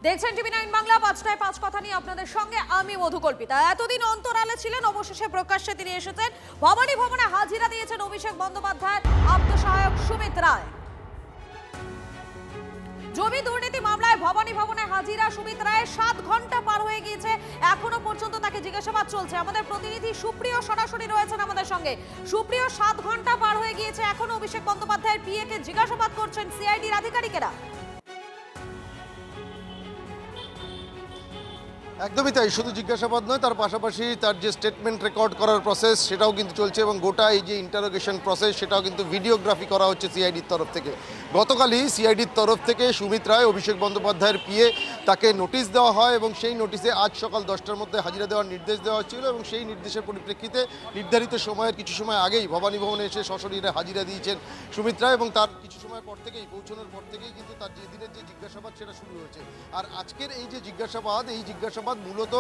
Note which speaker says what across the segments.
Speaker 1: দেখছেন টিভি9 বাংলা। ৫টায় ৫ কথা নিয়ে আপনাদের সঙ্গে আমি মধুকল্পিতা। এতদিন অন্তরালে ছিলেন, অবশেষে প্রকাশ্যে তিনি এসেছেন। ভবানী ভবনে হাজিরা দিয়েছেন অভিষেক বন্দ্যোপাধ্যায়ের আত্মসহায়ক সুমিত রায়। জমি দুর্নীতি মামলায় ভবানী ভবনে হাজিরা সুমিত রায়ের ৭ ঘন্টা পার হয়ে গিয়েছে, এখনো পর্যন্ত তাকে জিজ্ঞাসাবাদ চলছে। আমাদের প্রতিনিধি সুপ্রিয় সরাসরি রয়েছেন আমাদের সঙ্গে। সুপ্রিয়, ৭ ঘন্টা পার হয়ে গিয়েছে, এখনো অভিষেক বন্দ্যোপাধ্যায়ের পিএ কে জিজ্ঞাসাবাদ করছেন সিআইডির আধিকারিকেরা।
Speaker 2: একদমই তাই, শুধু জিজ্ঞাসাবাদ নয়, তার পাশাপাশি তার যে স্টেটমেন্ট রেকর্ড করার প্রসেস সেটাও কিন্তু চলছে, এবং গোটা এই যে ইন্টারোগেশন প্রসেস সেটাও কিন্তু ভিডিওগ্রাফি করা হচ্ছে সিআইডির তরফ থেকে। গতকালই সিআইডির তরফ থেকে সুমিত রায়, অভিষেক বন্দ্যোপাধ্যায়ের পিএ, তাকে নোটিশ দেওয়া হয় এবং সেই নোটিশে আজ সকাল 10টার মধ্যে হাজিরা দেওয়ার নির্দেশ দেওয়া হচ্ছিল, এবং সেই নির্দেশের পরিপ্রেক্ষিতে নির্ধারিত সময়ের কিছু সময় আগেই ভবানী ভবনে এসে সশরীরে হাজিরা দিয়েছেন সুমিত রায়, এবং তার কিছু সময় পর থেকেই, পৌঁছানোর পর থেকেই কিন্তু তার যে দিনের যে জিজ্ঞাসাবাদ সেটা শুরু হয়েছে। আর আজকের এই যে জিজ্ঞাসাবাদ মূলত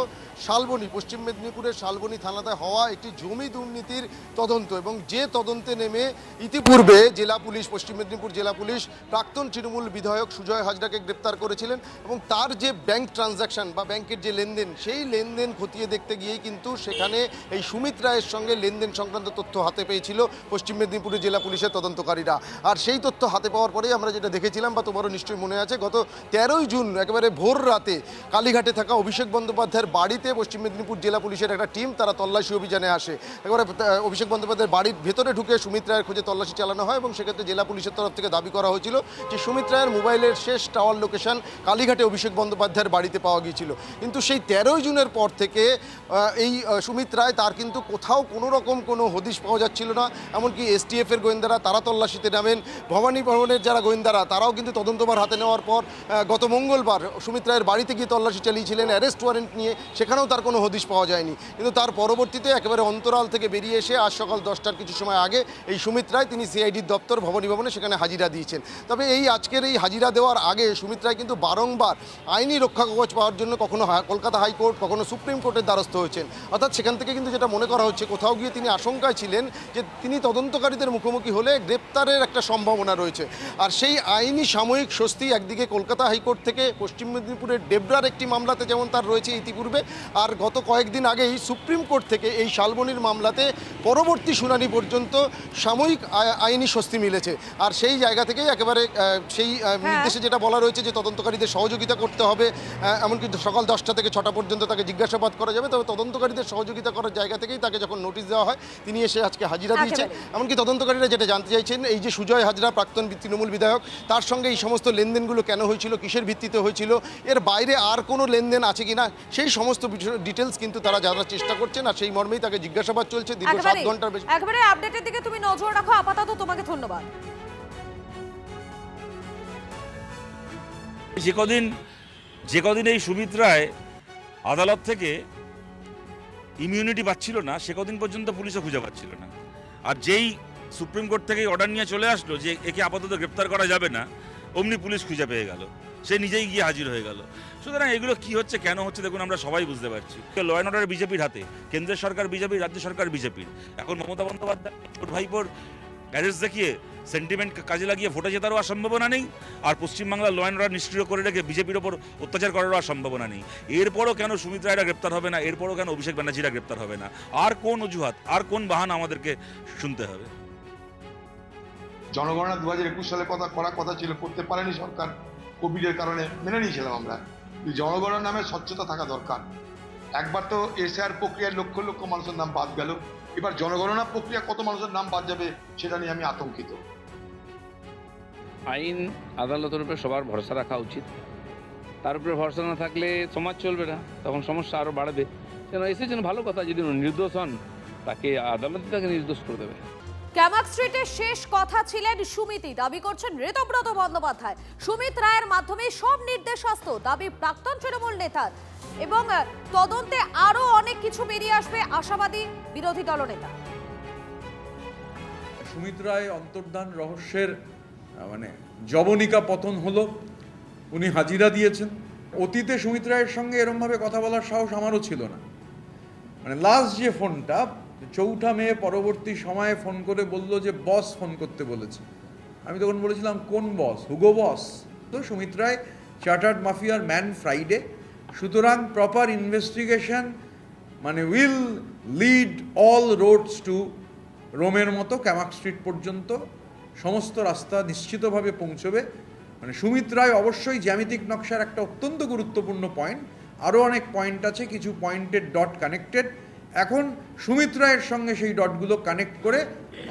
Speaker 2: শালবনী, পশ্চিম মেদিনীপুরের শালবনী থানাতে হওয়া একটি জমি দুর্নীতির তদন্ত, এবং যে তদন্তে নেমে ইতিপূর্বে জেলা পুলিশ, পশ্চিম মেদিনীপুর জেলা পুলিশ প্রাক্তন তৃণমূল বিধায়ক সুজয় হাজরাকে গ্রেপ্তার করেছিলেন, এবং তার যে ব্যাংক ট্রানজাকশন বা ব্যাংকের যে লেনদেন, সেই লেনদেন খতিয়ে দেখতে গিয়েই কিন্তু সেখানে এই সুমিত রায়ের সঙ্গে লেনদেন সংক্রান্ত তথ্য হাতে পেয়েছিল পশ্চিম মেদিনীপুরের জেলা পুলিশের তদন্তকারীরা। আর সেই তথ্য হাতে পাওয়ার পরেই আমরা যেটা দেখেছিলাম, বা তোমারও নিশ্চয়ই মনে আছে, গত 13ই জুন একেবারে ভোর রাতে কালীঘাটে থাকা অভিষেক বন্দ্যোপাধ্যায়ের বাড়িতে পশ্চিম মেদিনীপুর জেলা পুলিশের একটা টিম তারা তল্লাশি অভিযানে আসে। একেবারে অভিষেক বন্দ্যোপাধ্যায়ের বাড়ির ভেতরে ঢুকে সুমিত রায়ের খোঁজে তল্লাশি চালানো হয়, এবং সেক্ষেত্রে জেলা পুলিশের তরফ থেকে দাবি করা হয়েছিল যে সুমিত রায়ের মোবাইলের শেষ টাওয়ার লোকেশন কালীঘাটে অভিষেক বন্দ্যোপাধ্যায়ের বাড়িতে পাওয়া গিয়েছিল। কিন্তু সেই 13ই জুনের পর থেকে এই সুমিত রায়, তার কিন্তু কোথাও কোনো রকম কোনো হদিশ পাওয়া যাচ্ছিল না। এমনকি এসটিএফের গোয়েন্দারা তারা তল্লাশিতে নামেন, ভবানী ভবনের যারা গোয়েন্দারা তারাও কিন্তু তদন্তভার হাতে নেওয়ার পর গত মঙ্গলবার সুমিত রায়ের বাড়িতে গিয়ে তল্লাশি চালিয়েছিলেন অ্যারেস্ট ওয়ারেন্ট নিয়ে, সেখানেও তার কোনো হদিশ পাওয়া যায়নি। কিন্তু তার পরবর্তীতে একেবারে অন্তরাল থেকে বেরিয়ে এসে আজ সকাল 10টার কিছু সময় আগে এই সুমিত রায় তিনি সিআইডির দপ্তর ভবানী ভবনে সেখানে হাজিরা দিয়েছেন। তবে এই আজকের এই হাজিরা দেওয়ার আগে সুমিত রায় কিন্তু বারংবার আইনি রক্ষা কবচ পাওয়ার জন্য কখনো কলকাতা হাইকোর্ট, কখনো সুপ্রিম কোর্টের দ্বারস্থ হয়েছেন। অর্থাৎ সেখান থেকে কিন্তু যেটা মনে করা হচ্ছে, কোথাও গিয়ে তিনি আশঙ্কায় ছিলেন যে তিনি তদন্তকারীদের মুখোমুখি হলে গ্রেপ্তারের একটা সম্ভাবনা রয়েছে। আর সেই আইনি সাময়িক স্বস্তি একদিকে কলকাতা হাইকোর্ট থেকে পশ্চিম মেদিনীপুরের ডেবরার একটি মামলাতে যেমন তার রয়েছে ইতিপূর্বে, আর গত কয়েকদিন আগেই সুপ্রিম কোর্ট থেকে এই শালবনীর মামলাতে পরবর্তী শুনানি পর্যন্ত সাময়িক আইনি স্বস্তি মিলেছে। আর সেই জায়গা থেকেই একেবারে সেই নির্দেশে যেটা বলা রয়েছে যে তদন্তকারীদের সহযোগিতা করতে হবে, এমনকি সকাল 10টা থেকে 6টা পর্যন্ত তাকে জিজ্ঞাসাবাদ করা যাবে। তবে তদন্তকারীদের সহযোগিতা করার জায়গা থেকেই তাকে যখন নোটিশ দেওয়া হয় তিনি এসে আজকে হাজিরা দিয়েছেন। এমনকি তদন্তকারীরা যেটা জানতে চাইছেন, এই যে সুজয় হাজরা প্রাক্তন তৃণমূল বিধায়ক, তার সঙ্গে এই সমস্ত লেনদেনগুলো কেন হয়েছিল, কিসের ভিত্তিতে হয়েছিল, এর বাইরে আর কোনো লেনদেন আছে কিনা, সেই সমস্ত ডিটেলস কিন্তু তারা জানার চেষ্টা করছেন। আর সেই মর্মেই তাকে জিজ্ঞাসাবাদ চলছে দীর্ঘ 7 ঘন্টার বেশি।
Speaker 1: একেবারে আপডেটের দিকে তুমি নজর রাখো। আপাতত তোমাকে ধন্যবাদ।
Speaker 3: যে কদিন এই সুমিত রায় আদালত থেকে ইমিউনিটি পাচ্ছিল না, সে কদিন পর্যন্ত পুলিশও খুঁজে পাচ্ছিল না। আর যেই সুপ্রিম কোর্ট থেকে অর্ডার নিয়ে চলে আসলো যে একে আপাতত গ্রেপ্তার করা যাবে না, অমনি পুলিশ খুঁজে পেয়ে গেল, সে নিজেই গিয়ে হাজির হয়ে গেল। সুতরাং এগুলো কি হচ্ছে, কেন হচ্ছে, দেখুন আমরা সবাই বুঝতে পারছি। ল অ্যান্ড অর্ডার বিজেপির হাতে, কেন্দ্রের সরকার বিজেপির, রাজ্য সরকার বিজেপির। এখন মমতা বন্দ্যোপাধ্যায় ছোট ভাইপোর অ্যারেস্ট দেখিয়ে সেন্টিমেন্ট কাজে লাগিয়ে ভোটে জেতারও আর সম্ভাবনা নেই, আর পশ্চিমবাংলার ল অ্যান্ড অর্ডার নিষ্ক্রিয় করে রেখে বিজেপির ওপর অত্যাচার করারও আর সম্ভাবনা নেই। এরপরও কেন সুমিত রায়রা গ্রেপ্তার হবে না, এরপরও কেন অভিষেক ব্যানার্জিরা গ্রেপ্তার হবে না, আর কোন অজুহাত, আর কোন বাহানা আমাদেরকে শুনতে হবে?
Speaker 4: জনগণনা 2021 সালে করার কথা ছিল, করতে পারেনি সরকার, কোভিডের কারণে মেনে নিয়েছিলাম আমরা। জনগণনার নামে স্বচ্ছতা থাকা দরকার। একবার তো এসআর প্রক্রিয়ায় লক্ষ লক্ষ মানুষের নাম বাদ গেল, এবার জনগণনা প্রক্রিয়া কত মানুষের নাম বাদ যাবে সেটা নিয়ে আমি আতঙ্কিত।
Speaker 5: আইন আদালতের উপরে সবার ভরসা রাখা উচিত। তার উপরে ভরসা না থাকলে সমাজ চলবে না, তখন সমস্যা আরও বাড়বে। কেন এসেছেন ভালো কথা, যদি নির্দোষ হন তাকে আদালতে তাকে নির্দোষ করে দেবে।
Speaker 1: ক্যামাক স্ট্রিটের শেষ কথা ছিলেন সুমিতই, দাবি করছেন ঋতব্রত বন্দ্যোপাধ্যায়। সুমিত রায়ের মাধ্যমে সব নির্দেশ আসতো, দাবি প্রাক্তন তৃণমূল নেতার। এবং তদন্তে আরো অনেক কিছু বেরিয়ে আসবে, আশাবাদী বিরোধী দলনেতা।
Speaker 6: সুমিত রায় অন্তর্ধান রহস্যের জবনিকা পতন হলো, উনি হাজিরা দিয়েছেন। অতীতে সুমিত রায়ের সঙ্গে এরমভাবে কথা বলার সাহস আমারও ছিল না। লাস্ট যে ফোনটা 4 মে পরবর্তী সময়ে ফোন করে বলল যে বস ফোন করতে বলেছে। আমি তখন বলেছিলাম কোন বস, হুগো বস? তো সুমিত রায় চার্টার্ড মাফিয়ার ম্যান ফ্রাইডে। সুতরাং প্রপার ইনভেস্টিগেশন মানে will lead all roads to রোমের মতো ক্যামাক স্ট্রিট পর্যন্ত সমস্ত রাস্তা নিশ্চিতভাবে পৌঁছবে। মানে সুমিত রায় অবশ্যই জ্যামিতিক নকশার একটা অত্যন্ত গুরুত্বপূর্ণ পয়েন্ট, আরও অনেক পয়েন্ট আছে, কিছু পয়েন্টের ডট কানেক্টেড। এখন সুমিত রায়ের সঙ্গে সেই ডটগুলো কানেক্ট করে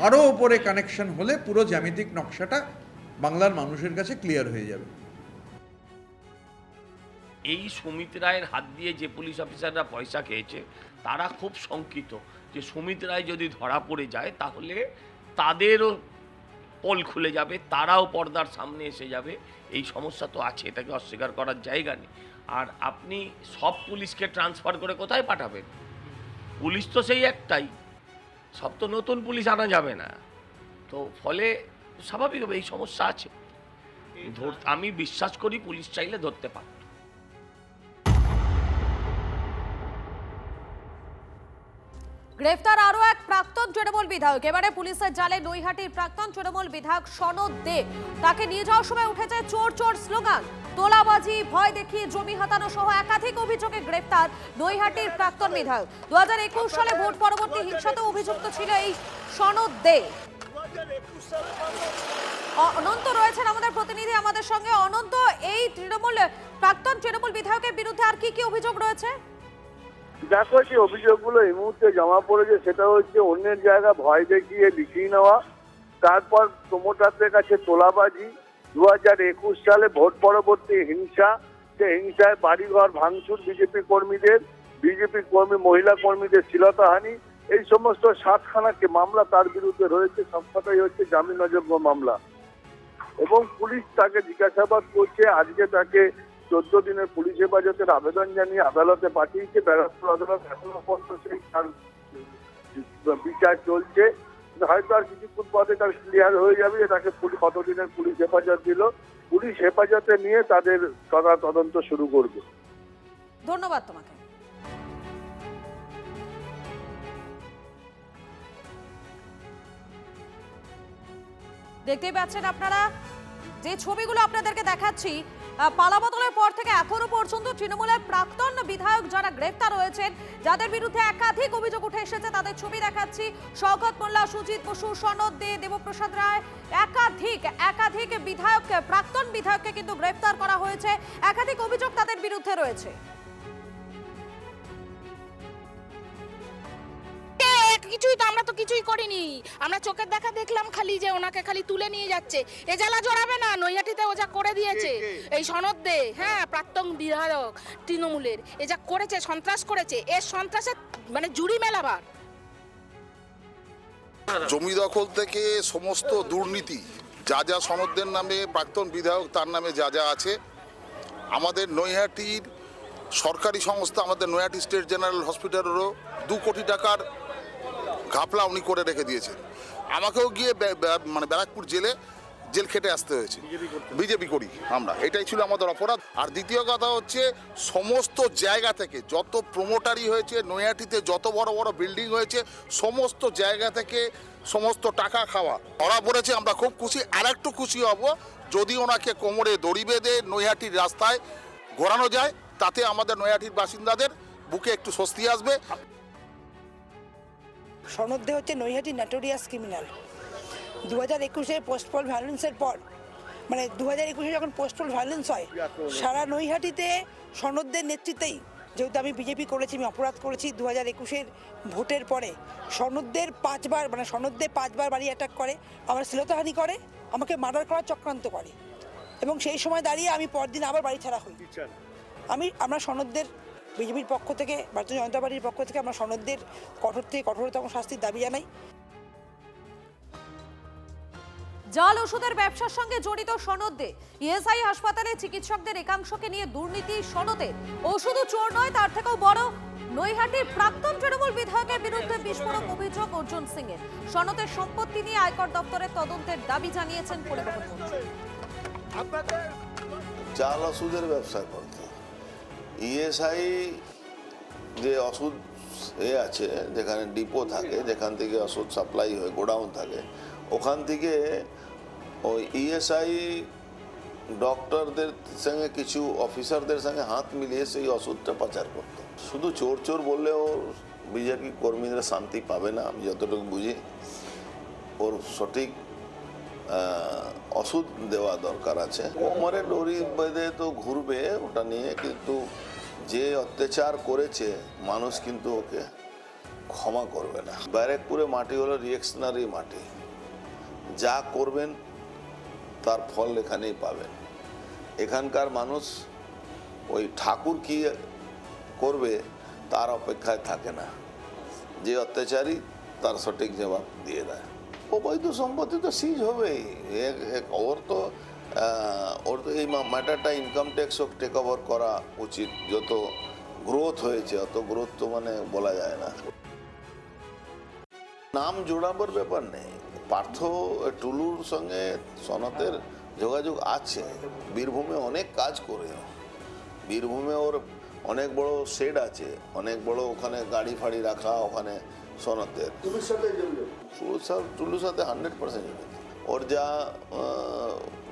Speaker 6: আরও ওপরে কানেকশন হলে পুরো জ্যামিতিক নকশাটা বাংলার মানুষের কাছে ক্লিয়ার হয়ে যাবে।
Speaker 7: এই সুমিত রায়ের হাত দিয়ে যে পুলিশ অফিসাররা পয়সা খেয়েছে তারা খুব শঙ্কিত যে সুমিত রায় যদি ধরা পড়ে যায় তাহলে তাদেরও পোল খুলে যাবে, তারাও পর্দার সামনে এসে যাবে। এই সমস্যা তো আছে, এটাকে অস্বীকার করার জায়গা নেই। আর আপনি সব পুলিশকে ট্রান্সফার করে কোথায় পাঠাবেন? পুলিশ তো সেই একটাই, সব তো নতুন পুলিশ আনা যাবে না। তো ফলে স্বাভাবিকভাবে এই সমস্যা আছে। আমি বিশ্বাস করি পুলিশ চাইলে ধরতে পারে।
Speaker 1: গ্রেফতার আরো এক প্রাক্তন তৃণমূল বিধায়ক। এবারে পুলিশের জালে নৈহাটির প্রাক্তন তৃণমূল বিধায়ক সনদ দে। তাকে নিয়ে যাওয়ার সময় উঠেছে চোর চোর স্লোগান, তোলাবাজি, ভয় দেখিয়ে জমি হাতানো সহ একাধিক অভিযোগে গ্রেফতার নৈহাটির প্রাক্তন বিধায়ক। 2021 সালে ভোট পরবর্তী হিংসাতে অভিযুক্ত ছিল এই সনদ দে। অনন্ত রয়েছেন আমাদের প্রতিনিধি আমাদের সঙ্গে। অনন্ত, এই প্রাক্তন তৃণমূল বিধায়কের বিরুদ্ধে আর কি কি অভিযোগ রয়েছে?
Speaker 8: দেখো, যে অভিযোগগুলো এই মুহূর্তে জমা পড়েছে সেটা হচ্ছে অন্যের জায়গা ভয় দেখিয়ে লিখিয়ে নেওয়া, তারপর প্রমোটারদের কাছে তোলাবাজি, 2021 সালে ভোট পরবর্তী হিংসা, সে হিংসায় বাড়িঘর ভাঙচুর, বিজেপি কর্মী মহিলা কর্মীদের শ্লীলতাহানি, এই সমস্ত 7খানা মামলা তার বিরুদ্ধে রয়েছে। সবকটাই হচ্ছে জামিন অযোগ্য মামলা এবং পুলিশ তাকে জিজ্ঞাসাবাদ করছে। আজকে তাকে 14 দিনের পুলিশ হেফাজতের আবেদন জানিয়ে আদালতে পাঠিয়েছে। ব্যারাকপুর আদালত এখনো পর্যন্ত সেই তার বিচার চলছে। হয়তো আর কিছুক্ষণ পরে তার ক্লিয়ার হয়ে যাবে যে তাকে কতদিনের পুলিশ হেফাজত দিল। পুলিশ হেফাজতে নিয়ে তাদের তদন্ত শুরু করবে।
Speaker 1: ধন্যবাদ তোমাকে। দেখতেই পাচ্ছেন আপনারা যে ছবিগুলো আপনাদেরকে দেখাচ্ছি, পালাবদলের পর থেকে এখনো পর্যন্ত তৃণমূলের প্রাক্তন বিধায়ক যারা গ্রেফতার হয়েছেন, যাদের বিরুদ্ধে একাধিক অভিযোগ উঠে এসেছে, তাদের ছবি দেখাচ্ছি। শওকত মোল্লা, সুজিত বসু, সনদ দে, দেবপ্রসাদ রায়, একাধিক বিধায়ক, প্রাক্তন বিধায়ককে কিন্তু গ্রেফতার করা হয়েছে। একাধিক অভিযোগ তাদের বিরুদ্ধে রয়েছে।
Speaker 9: কিছুই তো আমরা তো কিছুই করিনি, আমরা চোখের দেখা দেখলাম খালি যে ওনাকে খালি তুলে নিয়ে যাচ্ছে। এ জ্বালা জড়াবে না, নৈহাটিতে ও যা করে দিয়েছে এই সনদ দে, হ্যাঁ প্রাক্তন বিধায়ক তৃণমূলের, এ যা করেছে, সন্ত্রাস করেছে, এর সন্ত্রাসের মানে জুড়ি মেলাবার।
Speaker 10: জমি দখল থেকে সমস্ত দুর্নীতি, যা যা সনদের নামে প্রাক্তন বিধায়ক তার নামে যা যা আছে, আমাদের নৈহাটির সরকারি সংস্থা, আমাদের নৈহাটি স্টেট জেনারেল হসপিটালেরও 2 কোটি টাকার ঘাপলা উনি করে রেখে দিয়েছেন। আমাকেও গিয়ে মানে ব্যারাকপুর জেল খেটে আসতে হয়েছে, বিজেপি করি আমরা, এটাই ছিল আমাদের অপরাধ। আর দ্বিতীয় কথা হচ্ছে, সমস্ত জায়গা থেকে যত প্রমোটারি হয়েছে নৈহাটিতে, যত বড় বড় বিল্ডিং হয়েছে, সমস্ত জায়গা থেকে সমস্ত টাকা খাওয়া ধরা পড়েছে। আমরা খুব খুশি, আর একটু খুশি হব যদি ওনাকে কোমরে দড়ি বেঁধে নৈহাটির রাস্তায় ঘোরানো যায়, তাতে আমাদের নৈহাটির বাসিন্দাদের বুকে একটু স্বস্তি আসবে।
Speaker 11: সনদ দে হচ্ছে নৈহাটির নটোরিয়াস ক্রিমিনাল। 2021-এর পোস্টপল ভায়োলেন্সের পর, মানে 2021-এ যখন পোস্টপল ভায়োলেন্স হয়, সারা নৈহাটিতে সনদদের নেতৃত্বেই, যেহেতু আমি বিজেপি করেছি, আমি অপরাধ করেছি, 2021-এর ভোটের পরে সনদদের 5বার বাড়ি অ্যাটাক করে, আমার শ্লীলতাহানি করে, আমাকে মার্ডার করার চক্রান্ত করে এবং সেই সময় দাঁড়িয়ে আমি পরদিন আবার বাড়ি ছাড়া হই। আমরা সনদদের বিজেপির পক্ষ থেকে, ভারতীয় জনতা পার্টির পক্ষ থেকে আমরা সনদদের কঠোর থেকে কঠোরতম শাস্তির দাবি জানাই।
Speaker 1: জাল ওষুধের ব্যবসার সঙ্গে জড়িত সনদ দে। ইএসআই হাসপাতালে চিকিৎসকদের একাংশকে নিয়ে দুর্নীতি সনদে। ওষুধ চোর নয়, তার থেকেও বড় নৈহাটির প্রাক্তন তৃণমূল বিধায়কের বিরুদ্ধে বিস্ফোরক অভিযোগ অর্জুন সিং এর। সনদের সম্পত্তি নিয়ে আয়কর দপ্তরের তদন্তের দাবি জানিয়েছেন পরিবহন মন্ত্রী।
Speaker 12: জাল ওষুধের ব্যবসা করতে ইএসআই যে ওষুধ আছে, যেখানে ডিপো থাকে, যেখান থেকে ওষুধ সাপ্লাই হয়, গোডাউন থাকে, ওখান থেকে ওই ইএসআই ডক্টরদের সঙ্গে কিছু অফিসারদের সঙ্গে হাত মিলিয়ে সেই ওষুধটা পাচার করতো। শুধু চোর চোর বললেও বিজেপি কর্মীরা শান্তি পাবে না, আমি যতটুকু বুঝি। ওর সঠিক ওষুধ দেওয়া দরকার আছে। কোমরে ডরি বেঁধে তো ঘুরবে ওটা নিয়ে, কিন্তু যে অত্যাচার করেছে মানুষ কিন্তু ওকে ক্ষমা করবে না। ব্যারাকপুরে মাটি হলো রিঅ্যাকশনারি মাটি, যা করবেন তার ফল এখানেই পাবেন। এখানকার মানুষ ওই ঠাকুর কি করবে তার অপেক্ষায় থাকে না, যে অত্যাচারী তার সঠিক জবাব দিয়ে দেয়। অবৈধ সম্পত্তি তো সিজ হবেই। ওর তো এই ম্যাটারটা ইনকাম ট্যাক্স টেক ওভার করা উচিত। যত গ্রোথ হয়েছে অত গ্রোথ তো মানে বলা যায় না। নাম জোড়াবার ব্যাপার নেই। পার্থ টুলুর সঙ্গে সনাতের যোগাযোগ আছে। বীরভূমে অনেক কাজ করে, বীরভূমে ওর অনেক বড় শেড আছে, অনেক বড় ওখানে গাড়ি ফাড়ি রাখা, ওখানে সনাতের টুলুর সাথে 100% ওর যা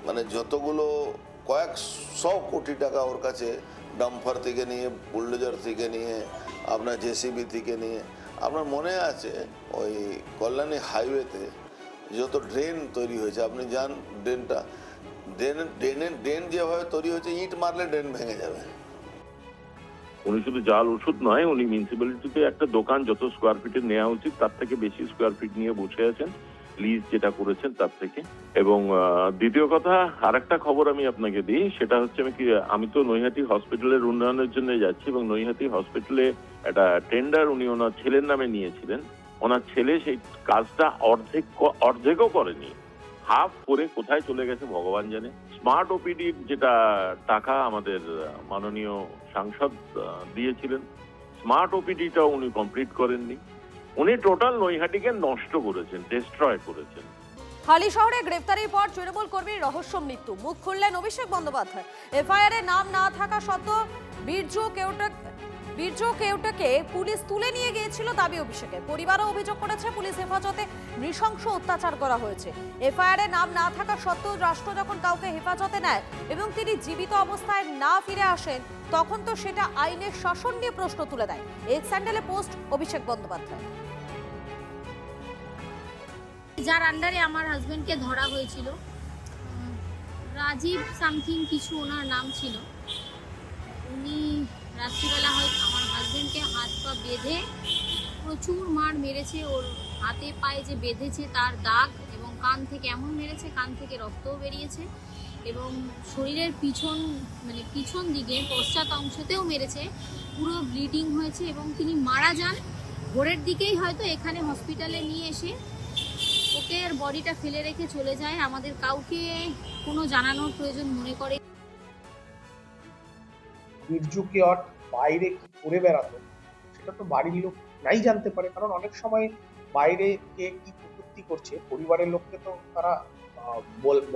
Speaker 12: মানে যতগুলো কয়েকশো কোটি টাকা ওর কাছে ডাম্পার থেকে নিয়ে, বুলডোজার থেকে নিয়ে, আপনার জেসিবি থেকে নিয়ে, আপনার মনে আছে ওই কল্যাণী হাইওয়েতে যত ড্রেন তৈরি হয়েছে, আপনি যান ড্রেনটা, ড্রেন যেভাবে তৈরি হয়েছে, ইট মারলে ড্রেন ভেঙে যাবে।
Speaker 13: উনি শুধু জাল ওষুধ নয়, উনি মিউনিসিপ্যালিটিতে একটা দোকান যত স্কোয়ার ফিটে নেওয়া উচিত তার থেকে বেশি স্কোয়ার ফিট নিয়ে বসে আছেন, লিজ যেটা করেছেন তার থেকে। এবং দ্বিতীয় কথা, আরেকটা খবর আমি আপনাকে দিই, সেটা হচ্ছে আমি তো নৈহাটি হসপিটালের উন্নয়নের জন্য যাচ্ছি, এবং নৈহাটি হসপিটালে একটা টেন্ডার উনি ওনার ছেলের নামে নিয়েছিলেন। ওনার ছেলে সেই কাজটা অর্ধেকও করেনি, হাফ করে কোথায় চলে গেছে ভগবান জানে। স্মার্ট ওপিডির যেটা টাকা আমাদের মাননীয় সাংসদ দিয়েছিলেন, স্মার্ট ওপিডিটা উনি কমপ্লিট করেননি। উনি টোটাল নৈহাটিকে নষ্ট করেছেন, ডিস্ট্রয় করেছেন।
Speaker 1: হালি শহরে গ্রেফতারির পর তৃণমূল কর্মীর রহস্য মৃত্যু, মুখ খুললেন অভিষেক বন্দ্যোপাধ্যায়। এফআইআর এ নাম না থাকা সত্ত্বেও বীর্য কেউটাকে পুলিশ তুলে নিয়ে গিয়েছিল দাবি অভিষেকের। পরিবারও অভিযোগ করেছে পুলিশ হেফাজতে নৃশংস অত্যাচার করা হয়েছে। এফআইআর এ নাম না থাকা সত্ত্বেও রাষ্ট্র যখন কাউকে হেফাজতে নেয় এবং তিনি জীবিত অবস্থায় না ফিরে আসেন, তখন তো সেটা আইনের শাসন নিয়ে প্রশ্ন তুলে দেয়। এক্স হ্যান্ডেলে পোস্ট অভিষেক বন্দ্যোপাধ্যায়।
Speaker 14: যার আন্ডারে আমার হাজবেন্ডকে ধরা হয়েছিল, রাজীব সামথিং কিছু ওনার নাম ছিল, উনি রাত্রিবেলা হয়তো আমার হাজবেন্ডকে হাত পা বেঁধে প্রচুর মার মেরেছে। ওর হাতে পায়ে যে বেঁধেছে তার দাগ, এবং কান থেকে এমন মেরেছে, কান থেকে রক্তও বেরিয়েছে, এবং শরীরের পিছন দিকে পশ্চাৎ অংশতেও মেরেছে, পুরো ব্লিডিং হয়েছে, এবং তিনি মারা যান। ভোরের দিকেই হয়তো এখানে হসপিটালে নিয়ে এসে ওকে বডিটা ফেলে রেখে চলে যায়। আমাদের কাউকে কোনো জানানোর প্রয়োজন মনে করে।
Speaker 15: বীর্যুকে বাইরে কি করে বেড়াতো সেটা তো বাড়ির লোক নাই জানতে পারে, কারণ অনেক সময় বাইরে কে কি কুকীর্তি করছে পরিবারের লোককে তো তারা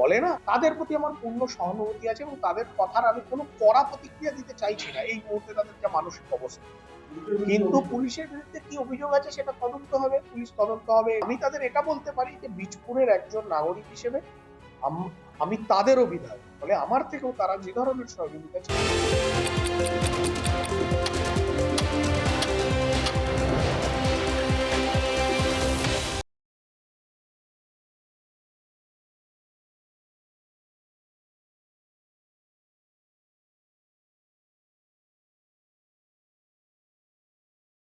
Speaker 15: বলে না। তাদের প্রতি আমার পূর্ণ সহানুভূতি আছে, এবং তাদের কথার আমি কোনো কড়া প্রতিক্রিয়া দিতে চাইছি না এই মুহূর্তে তাদের যা মানসিক অবস্থা। কিন্তু পুলিশের বিরুদ্ধে কি অভিযোগ আছে সেটা তদন্ত হবে, পুলিশ তদন্ত হবে। আমি তাদের এটা বলতে পারি যে বীজপুরের একজন নাগরিক হিসেবে আমি তাদেরও বিধায়ক, ফলে আমার থেকেও তারা যে ধরনের সহযোগিতা চায়।